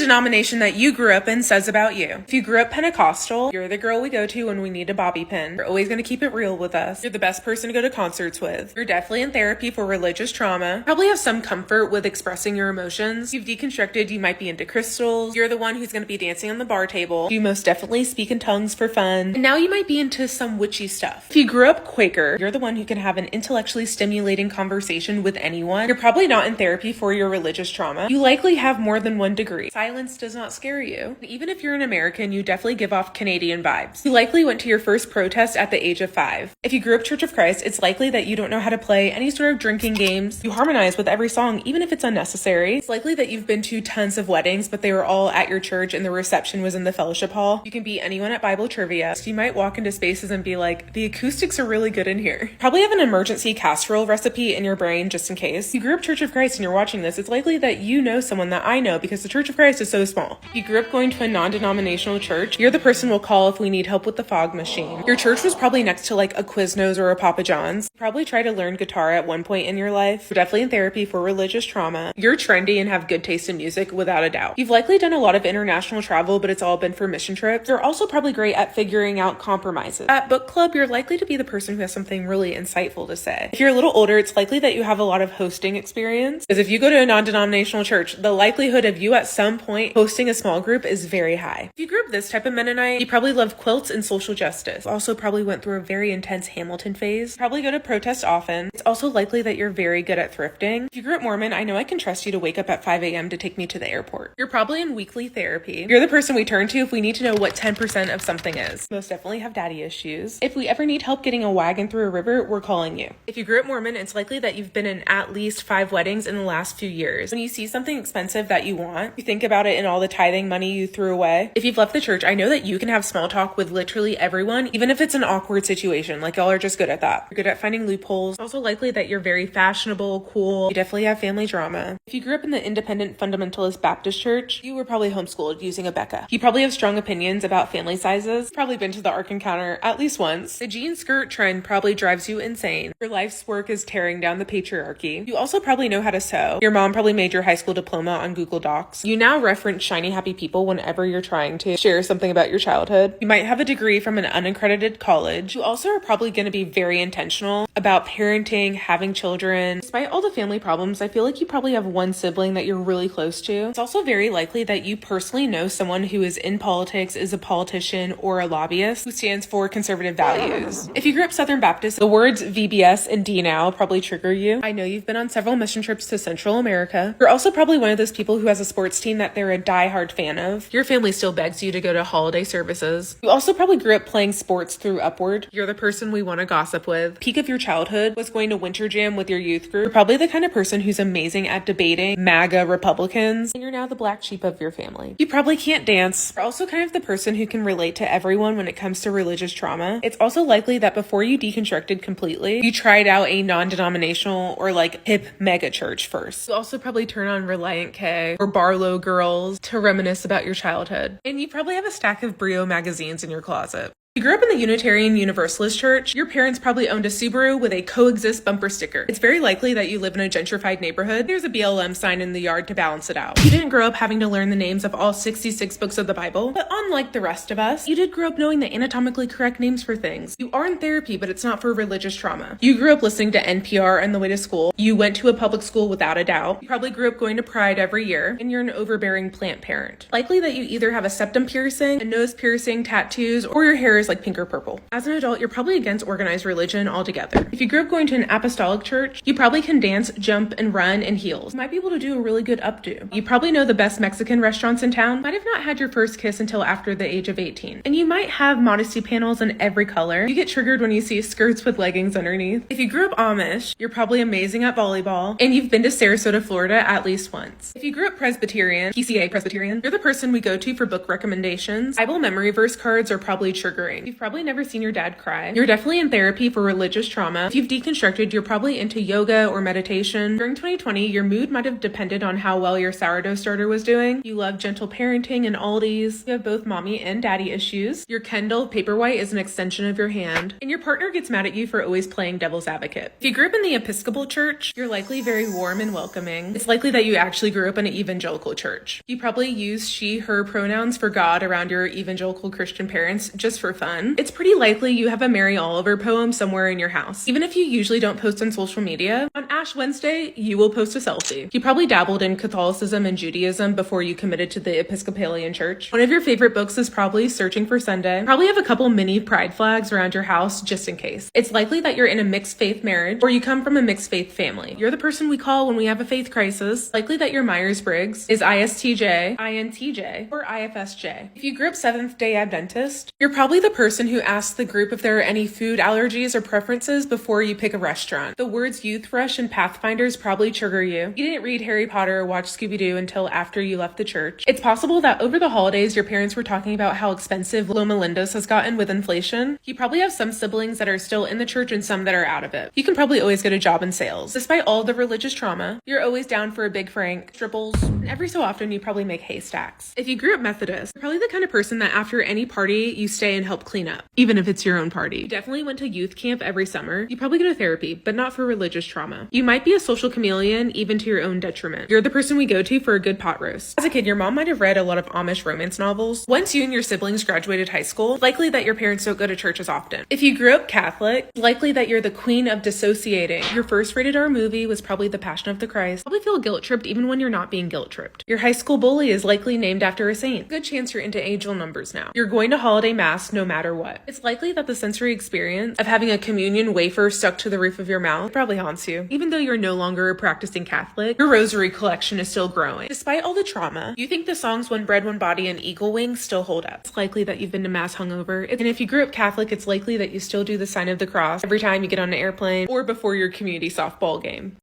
denomination that you grew up in says about you. If you grew up Pentecostal, you're the girl we go to when we need a bobby pin. You're always going to keep it real with us. You're the best person to go to concerts with. You're definitely in therapy for religious trauma. Probably have some comfort with expressing your emotions. You've deconstructed, you might be into crystals. You're the one who's going to be dancing on the bar table. You most definitely speak in tongues for fun. And now you might be into some witchy stuff. If you grew up Quaker, you're the one who can have an intellectually stimulating conversation with anyone. You're probably not in therapy for your religious trauma. You likely have more than one degree. Silence does not scare you. And even if you're an American, you definitely give off Canadian vibes. You likely went to your first protest at the age of 5. If you grew up Church of Christ, it's likely that you don't know how to play any sort of drinking games. You harmonize with every song, even if it's unnecessary. It's likely that you've been to tons of weddings, but they were all at your church and the reception was in the fellowship hall. You can beat anyone at Bible trivia. So you might walk into spaces and be like, the acoustics are really good in here. Probably have an emergency casserole recipe in your brain just in case. If you grew up Church of Christ and you're watching this, it's likely that you know someone that I know because the Church of Christ is so small. If you grew up going to a non-denominational church, you're the person we'll call if we need help with the fog machine. Your church was probably next to like a Quiznos or a Papa John's. You probably tried to learn guitar at one point in your life. You're definitely in therapy for religious trauma. You're trendy and have good taste in music without a doubt. You've likely done a lot of international travel, but it's all been for mission trips. You're also probably great at figuring out compromises. At book club, you're likely to be the person who has something really insightful to say. If you're a little older, it's likely that you have a lot of hosting experience. Because if you go to a non-denominational church, the likelihood of you at some point hosting a small group is very high. If you grew up this type of Mennonite, you probably love quilts and social justice. Also probably went through a very intense Hamilton phase. Probably go to protest often. It's also likely that you're very good at thrifting. If you grew up Mormon, I know I can trust you to wake up at 5 a.m. to take me to the airport. You're probably in weekly therapy. You're the person we turn to if we need to know what 10% of something is. Most definitely have daddy issues. If we ever need help getting a wagon through a river, we're calling you. If you grew up Mormon, it's likely that you've been in at least 5 weddings in the last few years. When you see something expensive that you want, you think about it in all the tithing money you threw away. If you've left the church, I know that you can have small talk with literally everyone, even if it's an awkward situation. Like, y'all are just good at that. You're good at finding loopholes. It's also likely that you're very fashionable, cool. You definitely have family drama. If you grew up in the independent fundamentalist Baptist church, you were probably homeschooled using a Becca. You probably have strong opinions about family sizes. Probably been to the Ark Encounter at least once. The jean skirt trend probably drives you insane. Your life's work is tearing down the patriarchy. You also probably know how to sew. Your mom probably made your high school diploma on Google Docs. You now reference shiny happy people whenever you're trying to share something about your childhood. You might have a degree from an unaccredited college. You also are probably going to be very intentional about parenting, having children. Despite all the family problems, I feel like you probably have one sibling that you're really close to. It's also very likely that you personally know someone who is in politics, is a politician, or a lobbyist who stands for conservative values. If you grew up Southern Baptist, the words VBS and D now probably trigger you. I know you've been on several mission trips to Central America. You're also probably one of those people who has a sports team that they're a diehard fan of. Your family still begs you to go to holiday services. You also probably grew up playing sports through Upward. You're the person we want to gossip with. Peak of your childhood was going to Winter Jam with your youth group. You're probably the kind of person who's amazing at debating MAGA Republicans, and you're now the black sheep of your family. You probably can't dance. You're also kind of the person who can relate to everyone when it comes to religious trauma. It's also likely that before you deconstructed completely, you tried out a non-denominational or like hip mega church first. You also probably turn on Reliant K or Barlow Girls to reminisce about your childhood. And you probably have a stack of Brio magazines in your closet. If you grew up in the Unitarian Universalist Church, your parents probably owned a Subaru with a coexist bumper sticker. It's very likely that you live in a gentrified neighborhood. There's a BLM sign in the yard to balance it out. You didn't grow up having to learn the names of all 66 books of the Bible, but unlike the rest of us, you did grow up knowing the anatomically correct names for things. You are in therapy, but it's not for religious trauma. You grew up listening to NPR on the way to school. You went to a public school without a doubt. You probably grew up going to Pride every year, and you're an overbearing plant parent. Likely that you either have a septum piercing, a nose piercing, tattoos, or your hair is like pink or purple. As an adult, you're probably against organized religion altogether. If you grew up going to an apostolic church, you probably can dance, jump, and run in heels. You might be able to do a really good updo. You probably know the best Mexican restaurants in town, might have not had your first kiss until after the age of 18. And you might have modesty panels in every color. You get triggered when you see skirts with leggings underneath. If you grew up Amish, you're probably amazing at volleyball, and you've been to Sarasota, Florida at least once. If you grew up Presbyterian, PCA Presbyterian, you're the person we go to for book recommendations. Bible memory verse cards are probably triggering. mothering. You've probably never seen your dad cry. You're definitely in therapy for religious trauma. If you've deconstructed, you're probably into yoga or meditation. During 2020, your mood might have depended on how well your sourdough starter was doing. You love gentle parenting and Aldi's. You have both mommy and daddy issues. Your Kindle Paperwhite is an extension of your hand. And your partner gets mad at you for always playing devil's advocate. If you grew up in the Episcopal Church, you're likely very warm and welcoming. It's likely that you actually grew up in an evangelical church. You probably use she, her pronouns for God around your evangelical Christian parents just for fun. It's pretty likely you have a Mary Oliver poem somewhere in your house. Even if you usually don't post on social media, on Ash Wednesday, you will post a selfie. You probably dabbled in Catholicism and Judaism before you committed to the Episcopalian Church. One of your favorite books is probably Searching for Sunday. Probably have a couple mini pride flags around your house just in case. It's likely that you're in a mixed faith marriage or you come from a mixed faith family. You're the person we call when we have a faith crisis. Likely that your Myers-Briggs is ISTJ, INTJ, or IFSJ. If you grew up Seventh-day Adventist, you're probably the person who asks the group if there are any food allergies or preferences before you pick a restaurant. The words Youth Rush and Pathfinders probably trigger you. You didn't read Harry Potter or watch Scooby-Doo until after you left the church. It's possible that over the holidays, your parents were talking about how expensive Loma Linda's has gotten with inflation. You probably have some siblings that are still in the church and some that are out of it. You can probably always get a job in sales. Despite all the religious trauma, you're always down for a Big Frank, triples, and every so often you probably make haystacks. If you grew up Methodist, you're probably the kind of person that after any party, you stay and help clean up, even if it's your own party. You definitely went to youth camp every summer. You probably go to therapy, but not for religious trauma. You might be a social chameleon, even to your own detriment. You're the person we go to for a good pot roast. As a kid, your mom might have read a lot of Amish romance novels. Once you and your siblings graduated high school, likely that your parents don't go to church as often. If you grew up Catholic, likely that you're the queen of dissociating. Your first rated R movie was probably The Passion of the Christ. Probably feel guilt tripped even when you're not being guilt tripped. Your high school bully is likely named after a saint. Good chance you're into angel numbers now. You're going to holiday mass no matter what. It's likely that the sensory experience of having a communion wafer stuck to the roof of your mouth probably haunts you. Even though you're no longer a practicing Catholic, your rosary collection is still growing. Despite all the trauma, you think the songs One Bread, One Body, and Eagle Wings still hold up. It's likely that you've been to mass hungover. And if you grew up Catholic, it's likely that you still do the sign of the cross every time you get on an airplane or before your community softball game.